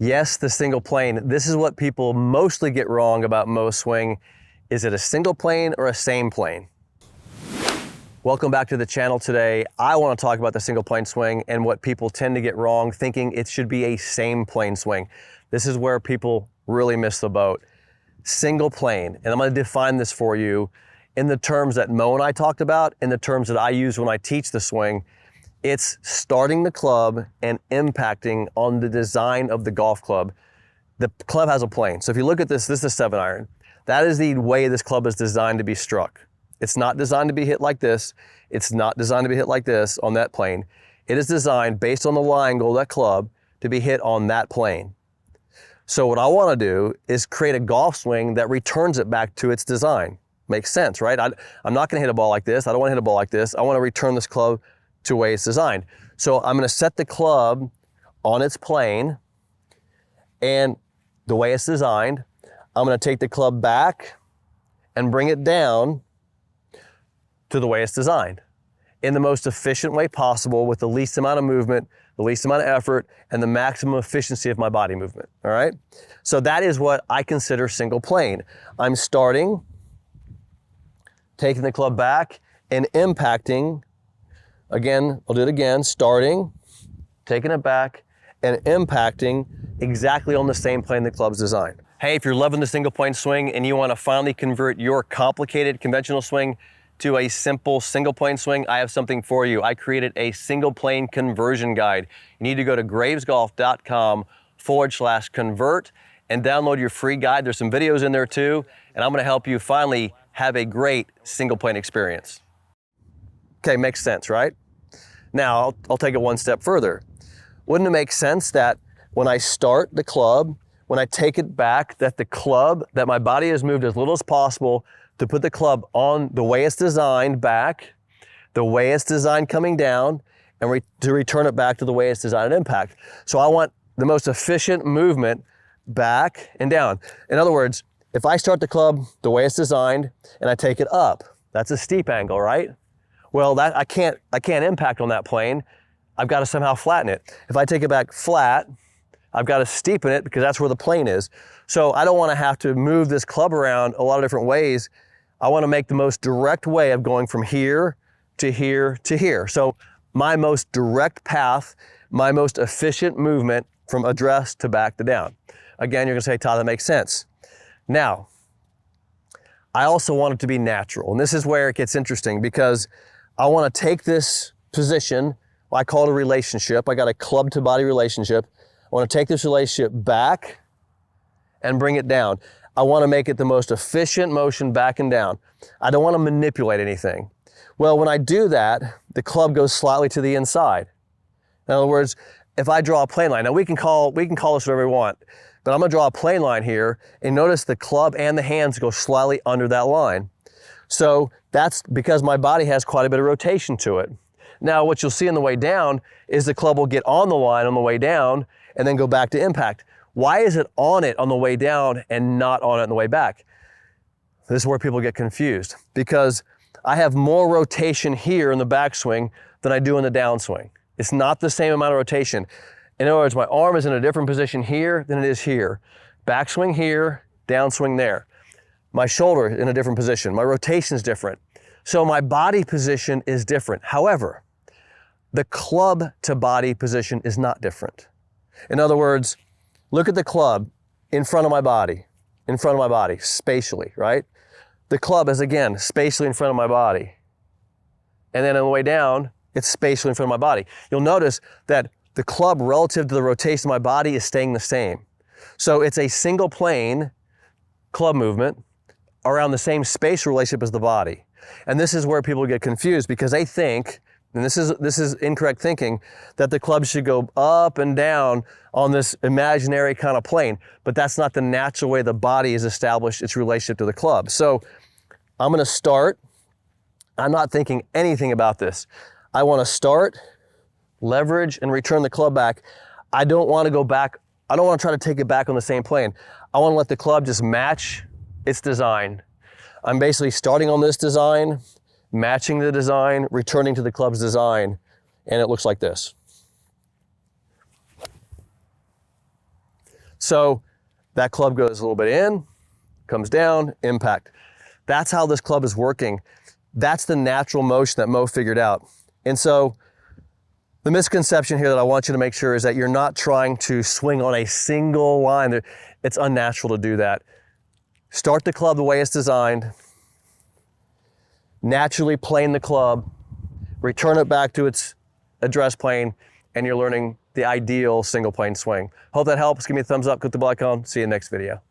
Yes, the single plane. This is what people mostly get wrong about Moe's swing. Is it a single plane or a same plane? Welcome back to the channel today. I want to talk about the single plane swing and what people tend to get wrong, thinking it should be a same plane swing. This is where people really miss the boat. Single plane, and I'm going to define this for you in the terms that Moe and I talked about, in the terms that I use when I teach the swing. It's starting the club and impacting on the design of the golf club. The club has a plane. So if you look at this, this is a 7-iron. That is the way this club is designed to be struck. It's not designed to be hit like this. It's not designed to be hit like this on that plane. It is designed based on the lie angle of that club to be hit on that plane. So what I want to do is create a golf swing that returns it back to its design. Makes sense, right? I'm not going to hit a ball like this. I don't want to hit a ball like this. I want to return this club to the way it's designed. So I'm going to set the club on its plane, and the way it's designed, I'm going to take the club back and bring it down to the way it's designed in the most efficient way possible with the least amount of movement, the least amount of effort, and the maximum efficiency of my body movement, all right? So that is what I consider single plane. I'm starting, taking the club back and impacting, again, I'll do it again, starting, taking it back, and impacting exactly on the same plane the club's designed. Hey, if you're loving the single plane swing and you want to finally convert your complicated conventional swing to a simple single plane swing, I have something for you. I created a single plane conversion guide. You need to go to gravesgolf.com/convert and download your free guide. There's some videos in there too, and I'm going to help you finally have a great single plane experience. Okay, makes sense, right? Now, I'll take it one step further. Wouldn't it make sense that when I start the club, when I take it back, that my body has moved as little as possible to put the club on the way it's designed back, the way it's designed coming down, and to return it back to the way it's designed at impact. So I want the most efficient movement back and down. In other words, if I start the club the way it's designed and I take it up, that's a steep angle, right? Well, that I can't impact on that plane. I've got to somehow flatten it. If I take it back flat, I've got to steepen it because that's where the plane is. So I don't want to have to move this club around a lot of different ways. I want to make the most direct way of going from here to here to here. So my most direct path, my most efficient movement from address to back to down. Again, you're going to say, Todd, that makes sense. Now, I also want it to be natural. And this is where it gets interesting because I want to take this position, I call it a relationship. I got a club to body relationship. I want to take this relationship back and bring it down. I want to make it the most efficient motion back and down. I don't want to manipulate anything. Well, when I do that, the club goes slightly to the inside. In other words, if I draw a plane line, now we can call this whatever we want, but I'm going to draw a plane line here, and notice the club and the hands go slightly under that line. So that's because my body has quite a bit of rotation to it. Now, what you'll see on the way down is the club will get on the line on the way down and then go back to impact. Why is it on it on the way down and not on it on the way back? This is where people get confused because I have more rotation here in the backswing than I do in the downswing. It's not the same amount of rotation. In other words, my arm is in a different position here than it is here. Backswing here, downswing there. My shoulder in a different position. My rotation is different. So my body position is different. However, the club to body position is not different. In other words, look at the club in front of my body, spatially, right? The club is, again, spatially in front of my body. And then on the way down, it's spatially in front of my body. You'll notice that the club relative to the rotation of my body is staying the same. So it's a single plane club movement around the same spatial relationship as the body. And this is where people get confused because they think, and this is incorrect thinking, that the club should go up and down on this imaginary kind of plane, but that's not the natural way the body has established its relationship to the club. So I'm going to start. I'm not thinking anything about this. I want to start, leverage, and return the club back. I don't want to go back. I don't want to try to take it back on the same plane. I want to let the club just match its design. I'm basically starting on this design, matching the design, returning to the club's design, and it looks like this. So that club goes a little bit in, comes down, impact. That's how this club is working. That's the natural motion that Moe figured out. And so the misconception here that I want you to make sure is that you're not trying to swing on a single line. It's unnatural to do that. Start the club the way it's designed, naturally plane the club, return it back to its address plane, and you're learning the ideal single plane swing. Hope that helps. Give me a thumbs up, click the bell icon. See you in the next video.